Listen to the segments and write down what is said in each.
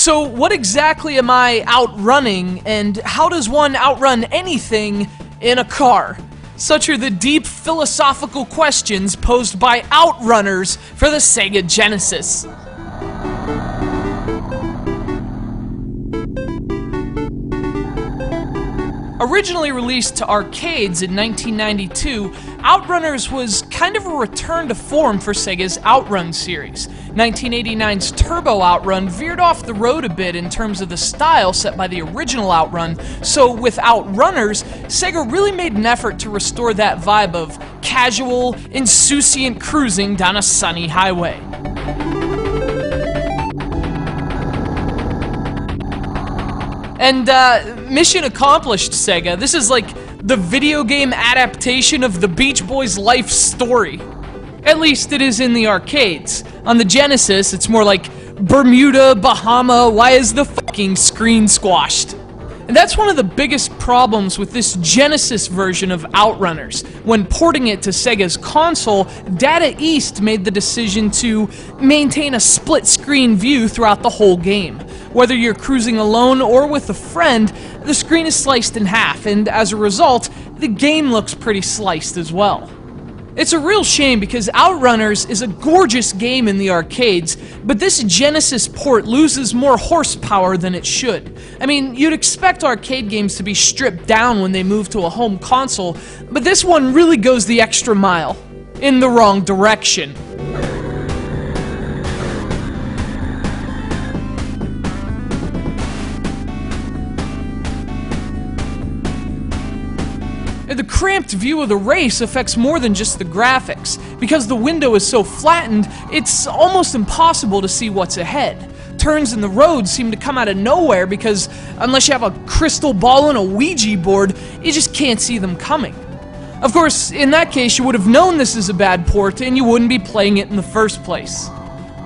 So what exactly am I outrunning, and how does one outrun anything in a car? Such are the deep philosophical questions posed by OUTRUNNERS for the Sega Genesis. Originally released to arcades in 1992, OUTRUNNERS was kind of a return to form for Sega's Outrun series. 1989's Turbo Outrun veered off the road a bit in terms of the style set by the original Outrun, so with OUTRUNNERS, Sega really made an effort to restore that vibe of casual, insouciant cruising down a sunny highway. And, mission accomplished, Sega. This is like the video game adaptation of the Beach Boys' life story. At least it is in the arcades. On the Genesis, it's more like Bermuda, Bahama, why is the fucking screen squashed? And that's one of the biggest problems with this Genesis version of OUTRUNNERS. When porting it to Sega's console, Data East made the decision to maintain a split-screen view throughout the whole game. Whether you're cruising alone or with a friend, the screen is sliced in half, and as a result, the game looks pretty sliced as well. It's a real shame because OUTRUNNERS is a gorgeous game in the arcades, but this Genesis port loses more horsepower than it should. I mean, you'd expect arcade games to be stripped down when they move to a home console, but this one really goes the extra mile, in the wrong direction. The cramped view of the race affects more than just the graphics. Because the window is so flattened, it's almost impossible to see what's ahead. Turns in the road seem to come out of nowhere because unless you have a crystal ball and a Ouija board, you just can't see them coming. Of course, in that case, you would have known this is a bad port and you wouldn't be playing it in the first place.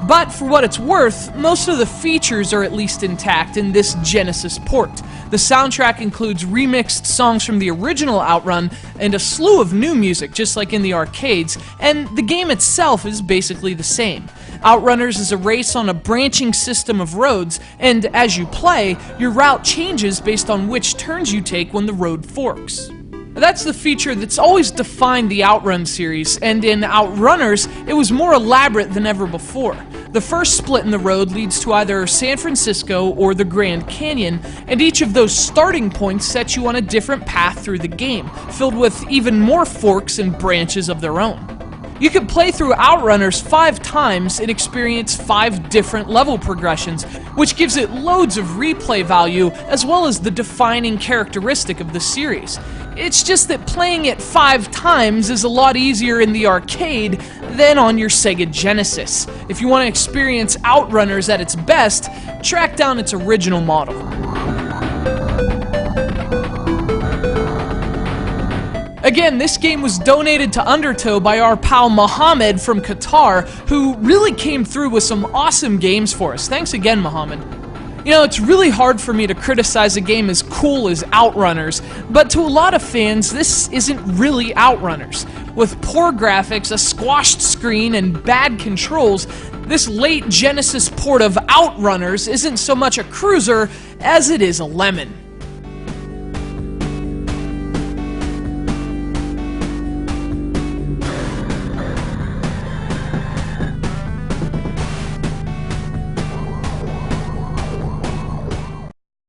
But for what it's worth, most of the features are at least intact in this Genesis port. The soundtrack includes remixed songs from the original Outrun and a slew of new music, just like in the arcades, and the game itself is basically the same. OUTRUNNERS is a race on a branching system of roads, and as you play, your route changes based on which turns you take when the road forks. That's the feature that's always defined the Outrun series, and in OUTRUNNERS, it was more elaborate than ever before. The first split in the road leads to either San Francisco or the Grand Canyon, and each of those starting points sets you on a different path through the game, filled with even more forks and branches of their own. You can play through OUTRUNNERS 5 times and experience 5 different level progressions, which gives it loads of replay value as well as the defining characteristic of the series. It's just that playing it 5 times is a lot easier in the arcade than on your Sega Genesis. If you want to experience OUTRUNNERS at its best, track down its original model. Again, this game was donated to Undertow by our pal Mohammed from Qatar, who really came through with some awesome games for us. Thanks again, Mohammed. You know, it's really hard for me to criticize a game as cool as OUTRUNNERS, but to a lot of fans, this isn't really OUTRUNNERS. With poor graphics, a squashed screen, and bad controls, this late Genesis port of OUTRUNNERS isn't so much a cruiser as it is a lemon.